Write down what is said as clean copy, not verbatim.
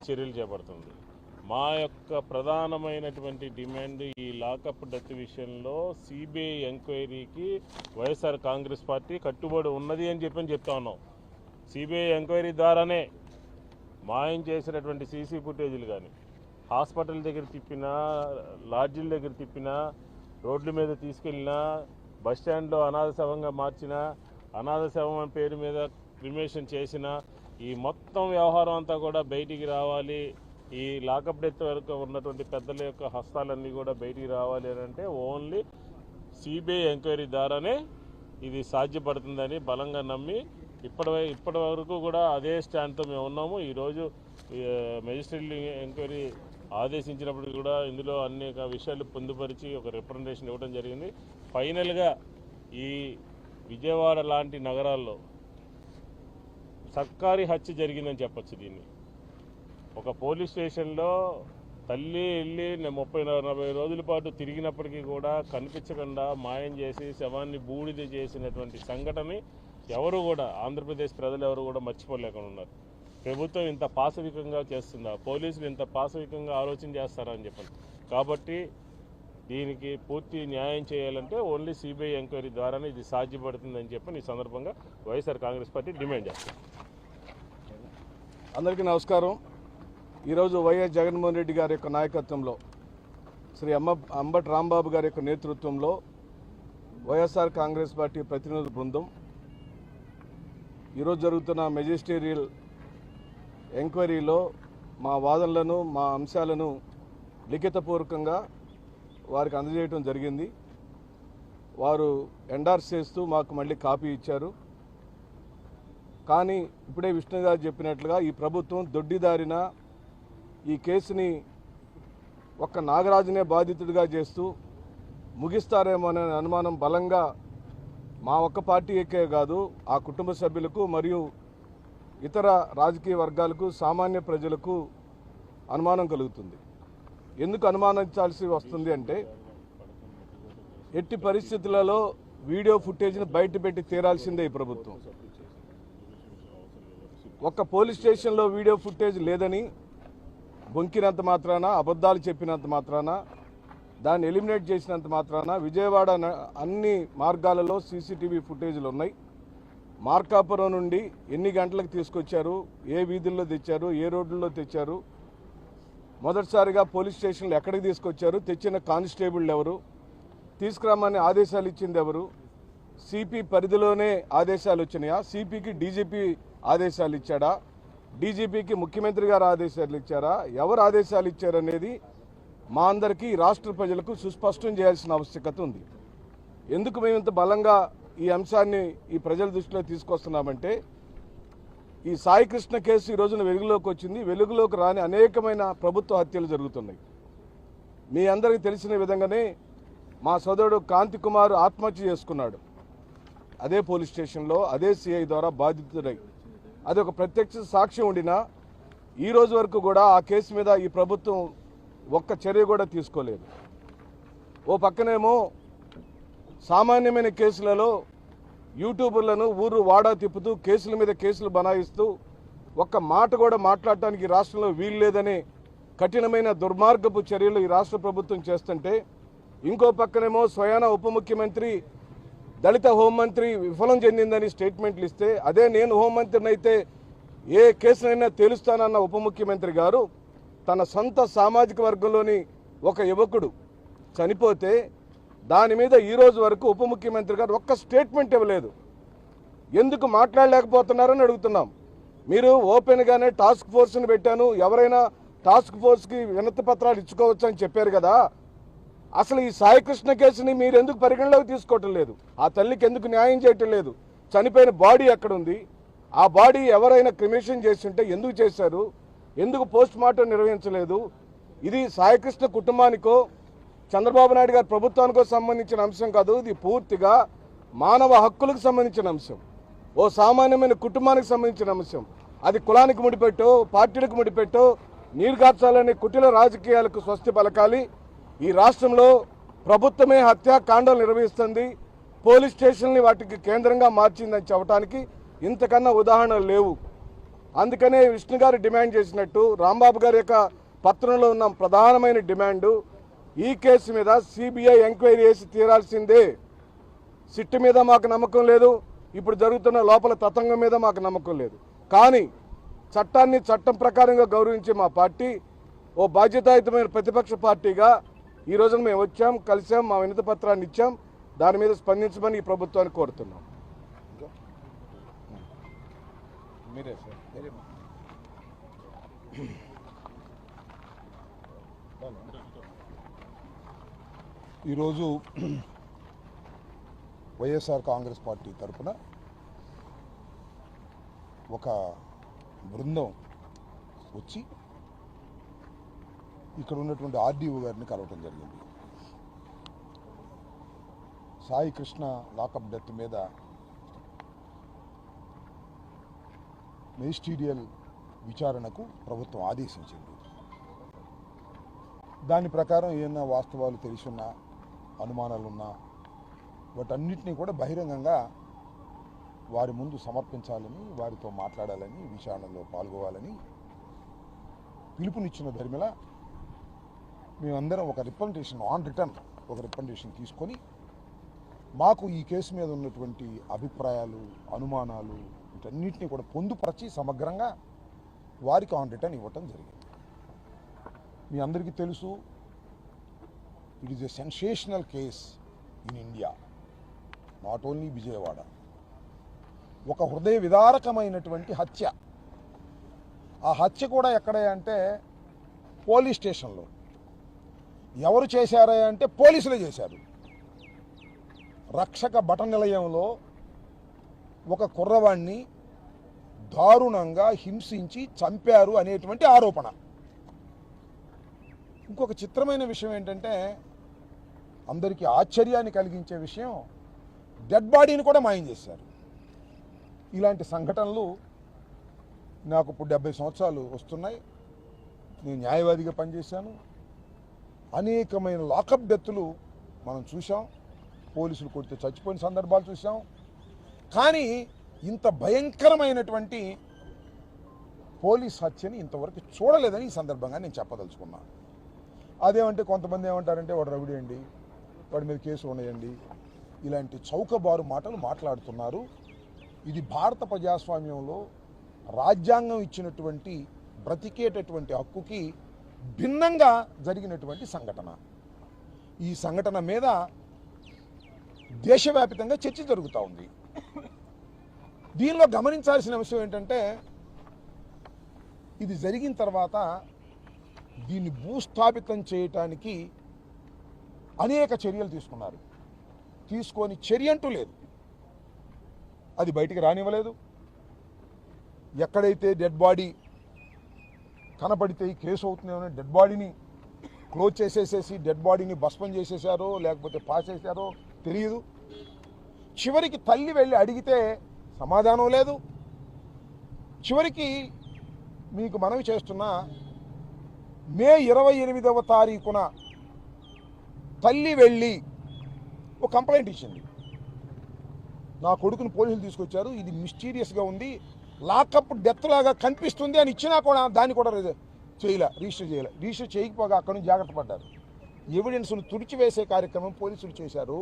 చర్యలు చేపడుతుంది. మా యొక్క ప్రధానమైనటువంటి డిమాండ్ ఈ లాకప్ డెత్ విషయంలో సిబిఐ ఎంక్వైరీకి వైఎస్ఆర్ కాంగ్రెస్ పార్టీ కట్టుబడి ఉన్నది అని చెప్తా ఉన్నాం. సిబిఐ ఎంక్వైరీ ద్వారానే మాయం చేసినటువంటి సీసీ ఫుటేజీలు కానీ, హాస్పిటల్ దగ్గర తిప్పినా, లాడ్జీల దగ్గర తిప్పినా, రోడ్ల మీద తీసుకెళ్ళినా, బస్టాండ్లో అనాథ శవంగా మార్చినా, అనాథ శవం పేరు మీద క్రిమేషన్ చేసిన ఈ మొత్తం వ్యవహారం అంతా కూడా బయటికి రావాలి. ఈ లాకప్ డెత్ వరకు ఉన్నటువంటి పెద్దల యొక్క హస్తాలన్నీ కూడా బయటికి రావాలి అని అంటే ఓన్లీ సిబిఐ ఎంక్వైరీ ద్వారానే ఇది సాధ్యపడుతుందని బలంగా నమ్మి ఇప్పటి వరకు కూడా అదే స్టాండ్తో మేము ఉన్నాము. ఈరోజు మెజిస్ట్రేట్ ఎంక్వైరీ ఆదేశించినప్పుడు కూడా ఇందులో అనేక విషయాలు పొందుపరిచి ఒక రిప్రజెంటేషన్ ఇవ్వడం జరిగింది. ఫైనల్గా ఈ విజయవాడ లాంటి నగరాల్లో సర్కారీ హత్య జరిగిందని చెప్పచ్చు. దీన్ని ఒక పోలీస్ స్టేషన్లో తల్లి వెళ్ళి 30-40 రోజుల పాటు తిరిగినప్పటికీ కూడా కనిపించకుండా మాయం చేసి శవాన్ని బూడిద చేసినటువంటి సంఘటనని ఎవరు కూడా, ఆంధ్రప్రదేశ్ ప్రజలు ఎవరు కూడా మర్చిపోలేకుండా ఉన్నారు. ప్రభుత్వం ఇంత పాశవికంగా చేస్తుందా, పోలీసులు ఇంత పాశవికంగా ఆలోచన చేస్తారా అని చెప్పండి. కాబట్టి దీనికి పూర్తి న్యాయం చేయాలంటే ఓన్లీ సిబిఐ ఎంక్వైరీ ద్వారానే ఇది సాధ్యపడుతుందని చెప్పి ఈ సందర్భంగా వైఎస్ఆర్ కాంగ్రెస్ పార్టీ డిమాండ్ చేస్తుంది. అందరికీ నమస్కారం. ఈరోజు వైఎస్ జగన్మోహన్ రెడ్డి గారి యొక్క నాయకత్వంలో, శ్రీ అంబటి రాంబాబు గారి యొక్క నేతృత్వంలో వైఎస్ఆర్ కాంగ్రెస్ పార్టీ ప్రతినిధుల బృందం ఈరోజు జరుగుతున్న మెజిస్టీరియల్ ఎంక్వైరీలో మా వాదనలను, మా అంశాలను లిఖితపూర్వకంగా వారికి అందజేయడం జరిగింది. వారు ఎండార్స్ చేస్తూ మాకు మళ్ళీ కాపీ ఇచ్చారు. కానీ ఇప్పుడే విష్ణు గారు చెప్పినట్లుగా ఈ ప్రభుత్వం దొడ్డిదారిన ఈ కేసుని ఒక్క నాగరాజునే బాధితుడిగా చేస్తూ ముగిస్తారేమో అనే అనుమానం బలంగా మా ఒక్క పార్టీకే కాదు, ఆ కుటుంబ సభ్యులకు మరియు ఇతర రాజకీయ వర్గాలకు, సామాన్య ప్రజలకు అనుమానం కలుగుతుంది. ఎందుకు అనుమానించాల్సి వస్తుంది అంటే, ఎట్టి పరిస్థితులలో వీడియో ఫుటేజ్ని బయటపెట్టి తీరాల్సిందే ఈ ప్రభుత్వం. ఒక్క పోలీస్ స్టేషన్లో వీడియో ఫుటేజ్ లేదని బొంకినంత మాత్రాన, అబద్ధాలు చెప్పినంత మాత్రాన, దాన్ని ఎలిమినేట్ చేసినంత మాత్రాన విజయవాడ అన్ని మార్గాలలో సీసీటీవీ ఫుటేజ్లు ఉన్నాయి. మార్కాపురం నుండి ఎన్ని గంటలకు తీసుకొచ్చారు, ఏ వీధుల్లో తెచ్చారు, ఏ రోడ్లలో తెచ్చారు, మొదటిసారిగా పోలీస్ స్టేషన్లు ఎక్కడికి తీసుకొచ్చారు, తెచ్చిన కానిస్టేబుల్ ఎవరు, తీసుకురామని ఆదేశాలు ఇచ్చింది ఎవరు, సిపి పరిధిలోనే ఆదేశాలు వచ్చినాయా, సిపికి డీజీపీ ఆదేశాలు ఇచ్చాడా, డీజీపీకి ముఖ్యమంత్రి గారు ఆదేశాలు ఇచ్చారా, ఎవరు ఆదేశాలు ఇచ్చారనేది మా అందరికీ, రాష్ట్ర ప్రజలకు సుస్పష్టం చేయాల్సిన ఆవశ్యకత ఉంది. ఎందుకు మేము ఇంత బలంగా ఈ అంశాన్ని ఈ ప్రజల దృష్టిలో తీసుకొస్తున్నామంటే, ఈ సాయి కృష్ణ కేసు ఈ రోజున వెలుగులోకి వచ్చింది. వెలుగులోకి రాని అనేకమైన ప్రభుత్వ హత్యలు జరుగుతున్నాయి. మీ అందరికీ తెలిసిన విధంగానే మా సోదరుడు కాంతి కుమార్ ఆత్మహత్య చేసుకున్నాడు. అదే పోలీస్ స్టేషన్లో, అదే సిఐ ద్వారా బాధితుడై. అది ఒక ప్రత్యక్ష సాక్ష్యం ఉండినా ఈ రోజు వరకు కూడా ఆ కేసు మీద ఈ ప్రభుత్వం ఒక్క చర్య కూడా తీసుకోలేదు. ఓ పక్కనేమో సామాన్యమైన కేసులలో యూట్యూబర్లను ఊరు వాడా తిప్పుతూ కేసుల మీద కేసులు బనాయిస్తూ ఒక్క మాట కూడా మాట్లాడటానికి రాష్ట్రంలో వీలు లేదనే కఠినమైన దుర్మార్గపు చర్యలు ఈ రాష్ట్ర ప్రభుత్వం చేస్తుంటే, ఇంకో పక్కనేమో స్వయాన ఉప ముఖ్యమంత్రి దళిత హోంమంత్రి విఫలం చెందిందని స్టేట్మెంట్లు ఇస్తే, అదే నేను హోంమంత్రిని అయితే ఏ కేసునైనా తేలుస్తానన్న ఉప ముఖ్యమంత్రి గారు తన సొంత సామాజిక వర్గంలోని ఒక యువకుడు చనిపోతే దాని మీద ఈ రోజు వరకు ఉప ముఖ్యమంత్రి గారు ఒక్క స్టేట్మెంట్ ఇవ్వలేదు. ఎందుకు మాట్లాడలేకపోతున్నారని అడుగుతున్నాం. మీరు ఓపెన్గానే టాస్క్ ఫోర్స్ని పెట్టాను, ఎవరైనా టాస్క్ ఫోర్స్కి వినతి పత్రాలు ఇచ్చుకోవచ్చు అని చెప్పారు కదా. అసలు ఈ సాయికృష్ణ కేసుని మీరు ఎందుకు పరిగణలోకి తీసుకోవటం లేదు? ఆ తల్లికి ఎందుకు న్యాయం చేయటం లేదు? చనిపోయిన బాడీ ఎక్కడుంది? ఆ బాడీ ఎవరైనా క్రిమేషన్ చేస్తుంటే ఎందుకు చేశారు? ఎందుకు పోస్ట్ మార్టం నిర్వహించలేదు? ఇది సాయికృష్ణ కుటుంబానికో చంద్రబాబు నాయుడు గారి ప్రభుత్వానికో సంబంధించిన అంశం కాదు. ఇది పూర్తిగా మానవ హక్కులకు సంబంధించిన అంశం, ఓ సామాన్యమైన కుటుంబానికి సంబంధించిన అంశం. అది కులానికి ముడిపెట్టో, పార్టీలకు ముడిపెట్టో నీరుగార్చాలనే కుటిల రాజకీయాలకు స్వస్తి పలకాలి. ఈ రాష్ట్రంలో ప్రభుత్వమే హత్యాకాండాలు నిర్వహిస్తుంది, పోలీస్ స్టేషన్ని వాటికి కేంద్రంగా మార్చిందని చెప్పడానికి ఇంతకన్నా ఉదాహరణలు లేవు. అందుకనే విష్ణు గారు డిమాండ్ చేసినట్టు రాంబాబు గారి యొక్క పత్రంలో ఉన్న ప్రధానమైన డిమాండు ఈ కేసు మీద సిబిఐ ఎంక్వైరీ చేసి తీరాల్సిందే. సిట్ మీద మాకు నమ్మకం లేదు, ఇప్పుడు జరుగుతున్న లోపల తతంగం మీద మాకు నమ్మకం లేదు. కానీ చట్టాన్ని చట్టం ప్రకారంగా గౌరవించే మా పార్టీ ఓ బాధ్యతాయుతమైన ప్రతిపక్ష పార్టీగా ఈ రోజున మేము వచ్చాం, కలిసాం, మా వినతి పత్రాన్ని ఇచ్చాం. దాని మీద స్పందించమని ఈ ప్రభుత్వాన్ని కోరుతున్నాం. మీరే సార్. ఈరోజు వైఎస్ఆర్ కాంగ్రెస్ పార్టీ తరఫున ఒక బృందం వచ్చి ఇక్కడ ఉన్నటువంటి ఆర్డీఓ గారిని కలవటం జరిగింది. సాయి కృష్ణ లాకప్ డెత్ మీద మెజిస్టీరియల్ విచారణకు ప్రభుత్వం ఆదేశించింది. దాని ప్రకారం ఏమైనా వాస్తవాలు తెలిసున్నా, అనుమానాలున్నా వాటన్నిటినీ కూడా బహిరంగంగా వారి ముందు సమర్పించాలని, వారితో మాట్లాడాలని, విచారణలో పాల్గొవాలని పిలుపునిచ్చిన ధర్మిల మేమందరం ఒక రిప్రజెంటేషన్ ఆన్ రిటర్న్ ఒక రిప్రజెంటేషన్ తీసుకొని మాకు ఈ కేసు మీద ఉన్నటువంటి అభిప్రాయాలు, అనుమానాలు వీటన్నిటినీ కూడా పొందుపరచి సమగ్రంగా వారికి ఆన్ రిటర్న్ ఇవ్వటం జరిగింది. మీ అందరికీ తెలుసు, it is a sensational case in India, not only Vijayawada. ఒక హృదయ విదారకమైనటువంటి హత్య. ఆ హత్య కూడా ఎక్కడ అంటే పోలీస్ స్టేషన్లో. ఎవరు చేశారా అంటే పోలీసులే చేశారు. రక్షక భట నిలయంలో ఒక కుర్రవాణ్ణి దారుణంగా హింసించి చంపారు అనేటువంటి ఆరోపణ. ఇంకొక చిత్రమైన విషయం ఏంటంటే, అందరికీ ఆశ్చర్యాన్ని కలిగించే విషయం, డెడ్ బాడీని కూడా మాయం చేశారు. ఇలాంటి సంఘటనలు నాకు ఇప్పుడు 70 సంవత్సరాలు వస్తున్నాయి. నేను న్యాయవాదిగా పనిచేశాను. అనేకమైన లాకప్ డెత్తులు మనం చూసాం. పోలీసులు కొడితే చచ్చిపోయిన సందర్భాలు చూసాం. కానీ ఇంత భయంకరమైనటువంటి పోలీస్ హత్యని ఇంతవరకు చూడలేదని ఈ సందర్భంగా నేను చెప్పదలుచుకున్నాను. అదేమంటే కొంతమంది ఏమంటారంటే వాడు రౌడీ అండి, వాడి మీద కేసులు ఉన్నాయండి, ఇలాంటి చౌకబారు మాటలు మాట్లాడుతున్నారు. ఇది భారత ప్రజాస్వామ్యంలో రాజ్యాంగం ఇచ్చినటువంటి బ్రతికేటటువంటి హక్కుకి భిన్నంగా జరిగినటువంటి సంఘటన. ఈ సంఘటన మీద దేశవ్యాప్తంగా చర్చ జరుగుతూ ఉంది. దీనిలో గమనించాల్సిన విషయం ఏంటంటే, ఇది జరిగిన తర్వాత దీన్ని భూస్థాపితం చేయటానికి అనేక చర్యలు తీసుకున్నారు. తీసుకొని చర్య అంటూ లేదు, అది బయటికి రానివ్వలేదు. ఎక్కడైతే డెడ్ బాడీ కనపడితే ఈ కేసు అవుతుందేమో డెడ్ బాడీని క్లోజ్ చేసేసేసి డెడ్ బాడీని భస్మం చేసేసారో లేకపోతే పాసేసారో తెలియదు. చివరికి తల్లి వెళ్ళి అడిగితే సమాధానం లేదు. చివరికి మీకు మనవి చేస్తున్నా, మే 28వ తారీఖున తల్లి వెళ్ళి ఒక కంప్లైంట్ ఇచ్చింది. నా కొడుకుని పోలీసులు తీసుకొచ్చారు, ఇది మిస్టీరియస్గా ఉంది, లాకప్ డెత్ లాగా కనిపిస్తుంది అని ఇచ్చినా కూడా దాన్ని కూడా రిజిస్టర్ చేయలే. రిజిస్టర్ చేయకపోగా అక్కడి నుంచి జాగ్రత్త పడ్డారు. ఎవిడెన్స్ను తుడిచివేసే కార్యక్రమం పోలీసులు చేశారు.